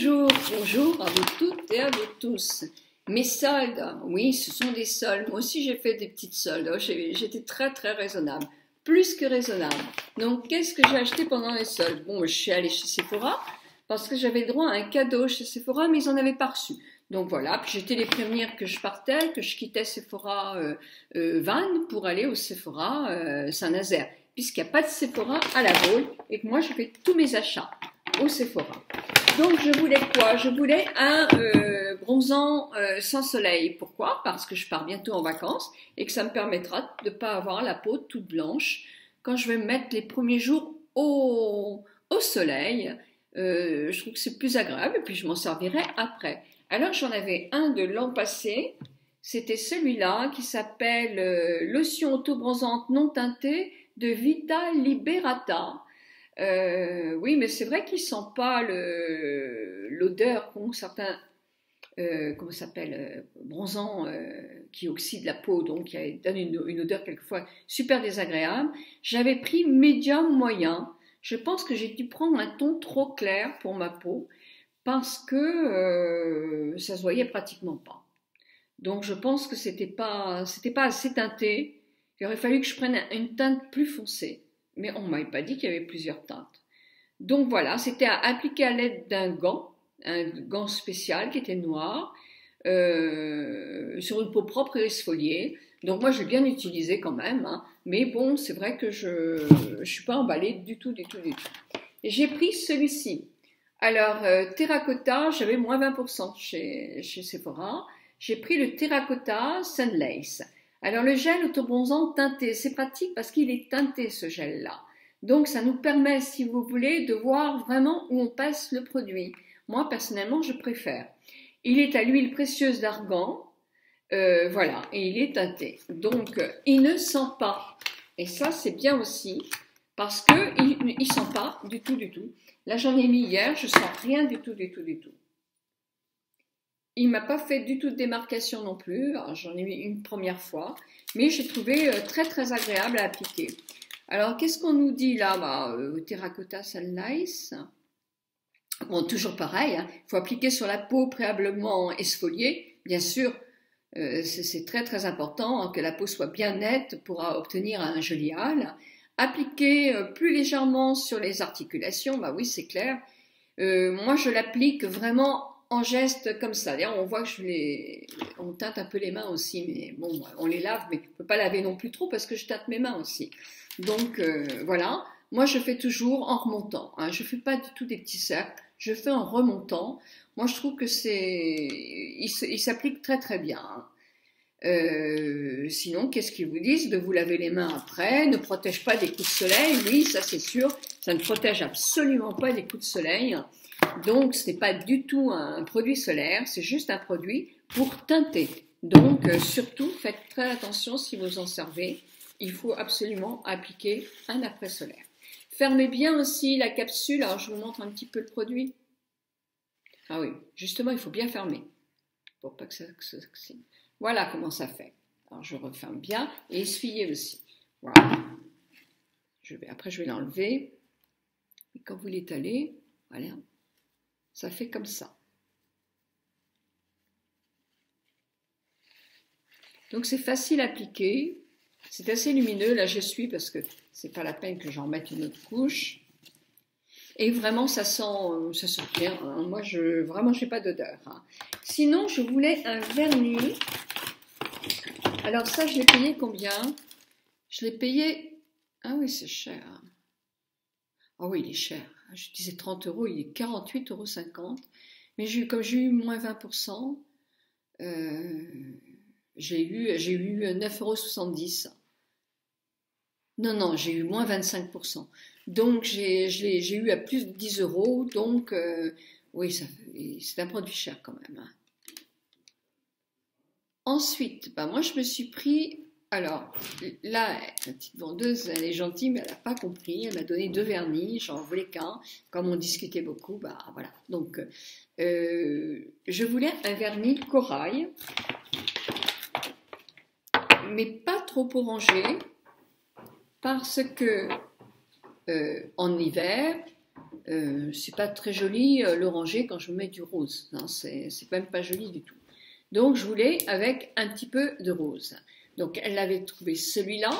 Bonjour à vous toutes et à vous tous. Mes soldes, oui, ce sont des soldes. Moi aussi, j'ai fait des petites soldes. J'étais très raisonnable, plus que raisonnable. Donc, qu'est-ce que j'ai acheté pendant les soldes? Bon, je suis allée chez Sephora parce que j'avais le droit à un cadeau chez Sephora, mais ils n'en avaient pas reçu. Donc voilà, puis j'étais les prévenir que je partais, que je quittais Sephora Vannes pour aller au Sephora Saint-Nazaire, puisqu'il n'y a pas de Sephora à La Baule et que moi, je fais tous mes achats au Sephora. Donc, je voulais quoi? Je voulais un bronzant sans soleil. Pourquoi? Parce que je pars bientôt en vacances et que ça me permettra de ne pas avoir la peau toute blanche quand je vais me mettre les premiers jours au soleil. Je trouve que c'est plus agréable et puis je m'en servirai après. Alors, j'en avais un de l'an passé. C'était celui-là qui s'appelle lotion auto-bronzante non teintée de Vita Liberata. Oui, mais c'est vrai qu'il sent pas l'odeur qu'ont certains, comment ça s'appelle, bronzants qui oxydent la peau, donc qui donne une odeur quelquefois super désagréable. J'avais pris médium moyen. Je pense que j'ai dû prendre un ton trop clair pour ma peau parce que ça se voyait pratiquement pas. Donc je pense que c'était pas assez teinté. Il aurait fallu que je prenne une teinte plus foncée. Mais on ne m'avait pas dit qu'il y avait plusieurs teintes. Donc voilà, c'était à appliquer à l'aide d'un gant, un gant spécial qui était noir, sur une peau propre et exfoliée. Donc moi, je l'ai bien utilisé quand même, hein. Mais bon, c'est vrai que je suis pas emballée du tout. Et j'ai pris celui-ci. Alors, terracotta, j'avais moins 20% chez Sephora. J'ai pris le terracotta Sunlace. Alors le gel autobronzant teinté, c'est pratique parce qu'il est teinté ce gel-là. Donc ça nous permet, si vous voulez, de voir vraiment où on passe le produit. Moi personnellement, je préfère. Il est à l'huile précieuse d'argan, voilà, et il est teinté. Donc il ne sent pas. Et ça c'est bien aussi parce que il sent pas du tout. Là j'en ai mis hier, je sens rien du tout. Il m'a pas fait du tout de démarcation non plus, j'en ai mis une première fois, mais j'ai trouvé très agréable à appliquer. Alors, qu'est-ce qu'on nous dit là? Terracotta Sunlice. Bon, toujours pareil, hein. Il faut appliquer sur la peau préalablement exfoliée. Bien sûr, c'est très important hein, que la peau soit bien nette pour obtenir un joli hâle. Appliquer plus légèrement sur les articulations, bah oui, c'est clair. Moi, je l'applique vraiment en geste comme ça. D'ailleurs, on voit que on teinte un peu les mains aussi, mais bon, on les lave, mais on ne peut pas laver non plus trop parce que je teinte mes mains aussi. Donc, voilà. Moi, je fais toujours en remontant, hein. Je ne fais pas du tout des petits cercles, je fais en remontant. Moi, je trouve que il s'applique très bien, hein. Sinon, qu'est-ce qu'ils vous disent? De vous laver les mains après, ne protège pas des coups de soleil. Oui, ça c'est sûr, ça ne protège absolument pas des coups de soleil. Donc, ce n'est pas du tout un produit solaire, c'est juste un produit pour teinter. Donc, surtout, faites très attention si vous en servez. Il faut absolument appliquer un après solaire. Fermez bien aussi la capsule. Alors, je vous montre un petit peu le produit. Ah oui, justement, il faut bien fermer pour pas que ça s'oxyde. Voilà comment ça fait. Alors, je referme bien et essuyez aussi. Voilà. Après, je vais l'enlever. Et quand vous l'étalez, voilà. Ça fait comme ça. Donc c'est facile à appliquer, c'est assez lumineux, là j'essuie parce que c'est pas la peine que j'en mette une autre couche. Et vraiment ça sent bien, hein. Moi vraiment j'ai pas d'odeur, hein. Sinon je voulais un vernis. Alors ça je l'ai payé combien? Je l'ai payé, ah oui c'est cher. Ah oui il est cher, je disais 30 €, il est 48,50 €. Mais comme j'ai eu moins 20%, j'ai eu 9,70 €. Non, j'ai eu moins 25%. Donc j'ai eu à plus de 10 €. Donc oui, c'est un produit cher quand même, hein. Ensuite, moi je me suis pris. Alors là, la petite vendeuse, elle est gentille, mais elle n'a pas compris. Elle m'a donné 2 vernis, j'en voulais qu'un. Comme on discutait beaucoup, voilà. Donc, je voulais un vernis corail, mais pas trop orangé, parce que en hiver, C'est pas très joli l'orangé quand je mets du rose. Hein, c'est même pas joli du tout. Donc je voulais avec un petit peu de rose. Donc elle avait trouvé celui-là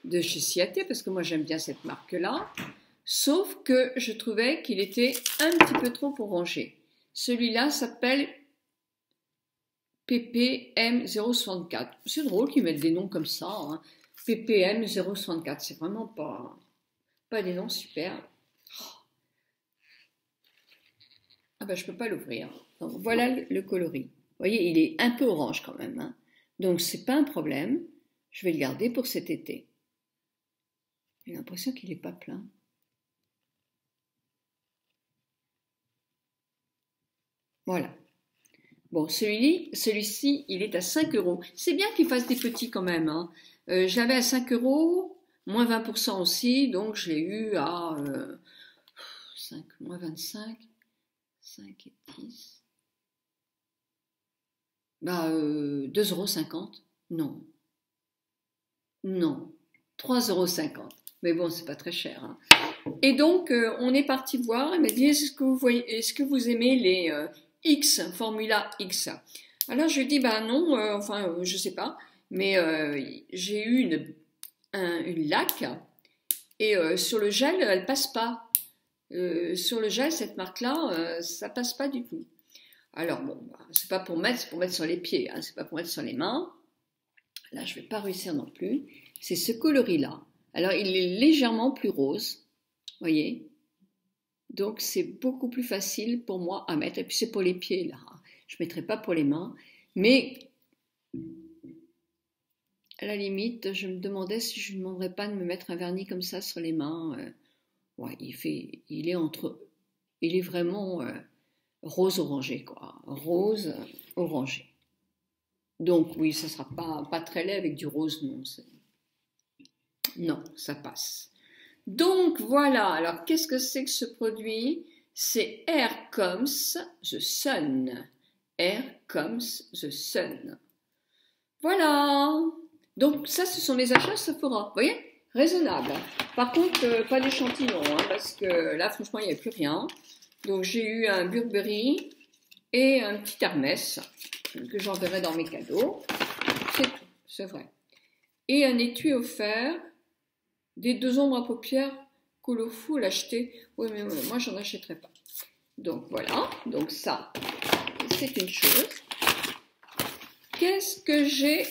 de chez Ciaté, parce que moi j'aime bien cette marque-là, sauf que je trouvais qu'il était un petit peu trop orangé. Celui-là s'appelle PPM 064. C'est drôle qu'ils mettent des noms comme ça, hein. PPM 064, c'est vraiment pas des noms super. Ah ben je peux pas l'ouvrir. Donc voilà le coloris. Vous voyez, il est un peu orange quand même, hein. Donc c'est pas un problème. Je vais le garder pour cet été. J'ai l'impression qu'il n'est pas plein. Voilà. Bon, celui-ci, il est à 5 euros. C'est bien qu'il fasse des petits quand même, hein. Je l'avais à 5 euros, moins 20% aussi, donc je l'ai eu à 5, moins 25, 5 et 10. Bah, 2,50 €. Non. Non. 3,50 €. Mais bon, c'est pas très cher, hein. Et donc, on est parti voir. Elle m'a dit, est-ce que vous aimez les X, Formula X? Alors, je lui ai dit, bah non, je sais pas. Mais j'ai eu une laque et sur le gel, elle passe pas. Sur le gel, cette marque-là, ça passe pas du tout. Alors, bon, bah, c'est pas pour mettre, c'est pour mettre sur les pieds, hein, c'est pas pour mettre sur les mains. Là, je vais pas réussir non plus. C'est ce coloris-là. Alors, il est légèrement plus rose, voyez. Donc, c'est beaucoup plus facile pour moi à mettre. Et puis, c'est pour les pieds, là. Je ne mettrai pas pour les mains. Mais, à la limite, je me demandais si je ne demanderais pas de me mettre un vernis comme ça sur les mains. Ouais, il est vraiment rose-orangé, quoi. Rose-orangé. Donc, oui, ça ne sera pas très laid avec du rose, non. Non, ça passe. Donc voilà, alors qu'est-ce que c'est que ce produit? C'est Here Comes the Sun. Here Comes the Sun. Voilà. Donc ça, ce sont les achats Sephora. Vous voyez? Raisonnable. Par contre, pas d'échantillon, hein, parce que là, franchement, il n'y a plus rien. Donc j'ai eu un Burberry et un petit Hermès que j'enverrai dans mes cadeaux. C'est tout, c'est vrai. Et un étui offert. Des 2 ombres à paupières Colorful l'acheter. Oui, mais moi, j'en achèterai pas. Donc, voilà. Donc, ça, c'est une chose. Qu'est-ce que j'ai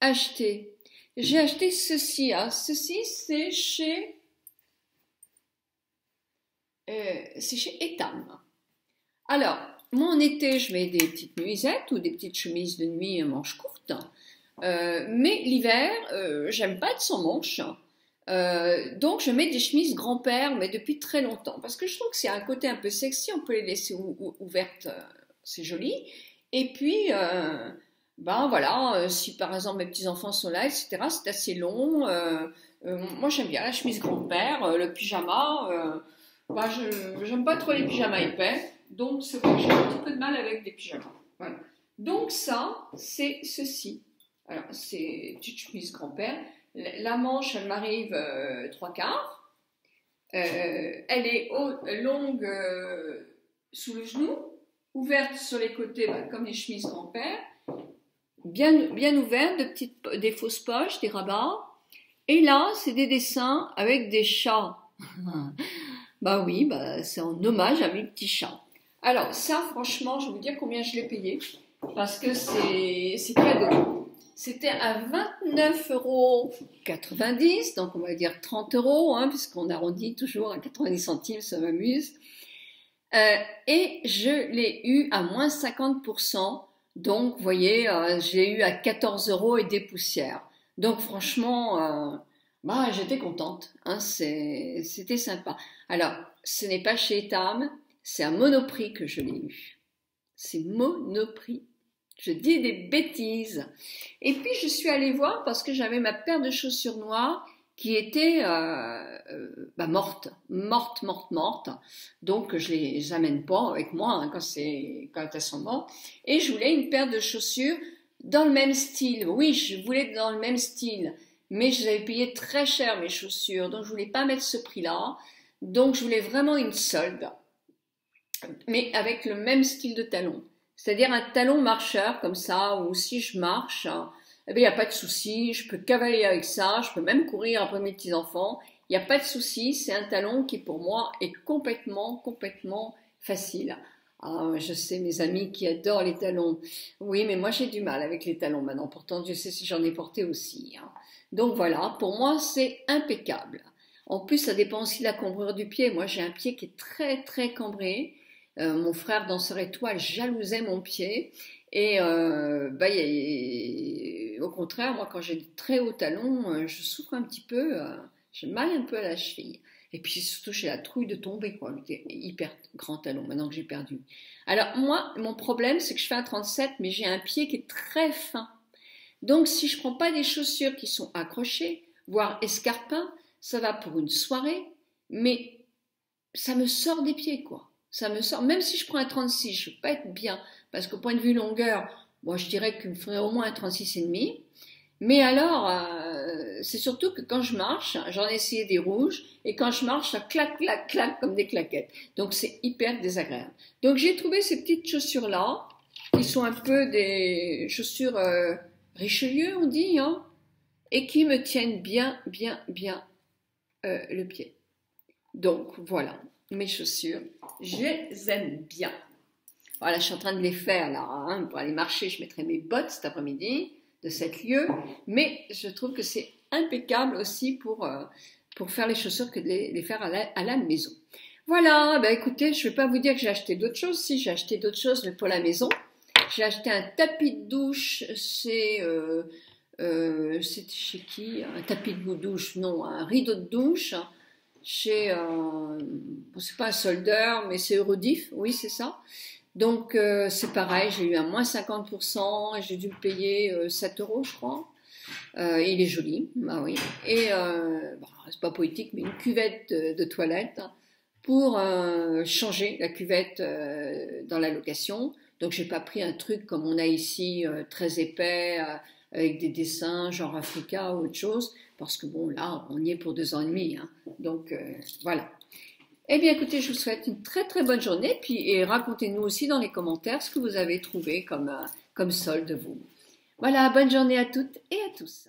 acheté? J'ai acheté ceci. Hein. Ceci, c'est chez Etam. Alors, moi, en été, je mets des petites nuisettes ou des petites chemises de nuit manches courtes. Mais l'hiver, j'aime pas être sans manches. Donc je mets des chemises grand-père, mais depuis très longtemps, parce que je trouve que c'est un côté un peu sexy, on peut les laisser ouvertes, c'est joli. Et puis, ben voilà, si par exemple mes petits-enfants sont là, etc., c'est assez long. Moi j'aime bien la chemise grand-père, le pyjama. Ben, j'aime pas trop les pyjamas épais, donc c'est vrai que j'ai un petit peu de mal avec des pyjamas. Voilà. Donc ça, c'est ceci. Alors, c'est une petite chemise grand-père. La manche, elle m'arrive 3/4. Elle est longue sous le genou, ouverte sur les côtés, comme les chemises grand-père. Bien ouverte, des fausses poches, des rabats. Et là, c'est des dessins avec des chats. Bah oui, bah, c'est en hommage à mes petits chats. Alors, ça, franchement, je vais vous dire combien je l'ai payé. Parce que c'est cadeau. C'était à 29,90 €, donc on va dire 30 €, hein, puisqu'on arrondit toujours à 90 centimes, ça m'amuse. Et je l'ai eu à moins 50%, donc vous voyez, j'ai eu à 14 € et des poussières. Donc franchement, bah, j'étais contente, hein, c'était sympa. Alors, ce n'est pas chez Etam, c'est à Monoprix que je l'ai eu. C'est Monoprix. Je dis des bêtises. Et puis, je suis allée voir parce que j'avais ma paire de chaussures noires qui était morte. Donc, je les amène pas avec moi hein, quand elles sont mortes. Et je voulais une paire de chaussures dans le même style. Oui, je voulais dans le même style. Mais je les avais payé très cher, mes chaussures. Donc, je voulais pas mettre ce prix-là. Donc je voulais vraiment une solde, mais avec le même style de talon. C'est-à-dire un talon marcheur comme ça, où si je marche, eh bien, il n'y a pas de souci, je peux cavaler avec ça, je peux même courir après mes petits-enfants, il n'y a pas de souci, c'est un talon qui pour moi est complètement facile. Ah, je sais mes amis qui adorent les talons. Oui, mais moi j'ai du mal avec les talons maintenant, pourtant Dieu sait si j'en ai porté aussi, hein. Donc voilà, pour moi c'est impeccable. En plus, ça dépend aussi de la cambrure du pied. Moi j'ai un pied qui est très cambré. Mon frère danseur étoile jalousait mon pied. Et au contraire, moi quand j'ai de très hauts talons, je souffre un petit peu, j'ai mal un peu à la cheville. Et puis surtout j'ai la trouille de tomber, quoi, avec des hyper grands talons, maintenant que j'ai perdu. Alors moi, mon problème c'est que je fais un 37, mais j'ai un pied qui est très fin. Donc si je prends pas des chaussures qui sont accrochées, voire escarpins, ça va pour une soirée, mais ça me sort des pieds, quoi. Ça me sort, même si je prends un 36, je ne vais pas être bien, parce qu'au point de vue longueur, moi je dirais qu'il me faudrait au moins un 36,5. Mais alors, c'est surtout que quand je marche, j'en ai essayé des rouges, et quand je marche, ça claque comme des claquettes. Donc c'est hyper désagréable. Donc j'ai trouvé ces petites chaussures-là, qui sont un peu des chaussures Richelieu, on dit, hein, et qui me tiennent bien le pied. Donc voilà, mes chaussures, je les aime bien. Voilà, je suis en train de les faire là, hein, pour aller marcher, je mettrai mes bottes cet après-midi de 7 lieues, mais je trouve que c'est impeccable aussi pour faire les chaussures que de les faire à la maison. Voilà, ben écoutez, je ne vais pas vous dire que j'ai acheté d'autres choses, si j'ai acheté d'autres choses mais pour la maison. J'ai acheté un tapis de douche, c'est chez qui? Un tapis de douche, non, un rideau de douche chez, c'est pas un soldeur, mais c'est Eurodif, oui c'est ça. Donc c'est pareil, j'ai eu un moins 50% et j'ai dû le payer 7 euros je crois. Il est joli, bah oui. Et bon, c'est pas poétique, mais une cuvette de toilette pour changer la cuvette dans la location. Donc j'ai pas pris un truc comme on a ici très épais avec des dessins genre Africa ou autre chose parce que bon là on y est pour 2 ans et demi, hein. Donc voilà. Eh bien écoutez, je vous souhaite une très bonne journée et racontez-nous aussi dans les commentaires ce que vous avez trouvé comme solde vous. Voilà, bonne journée à toutes et à tous.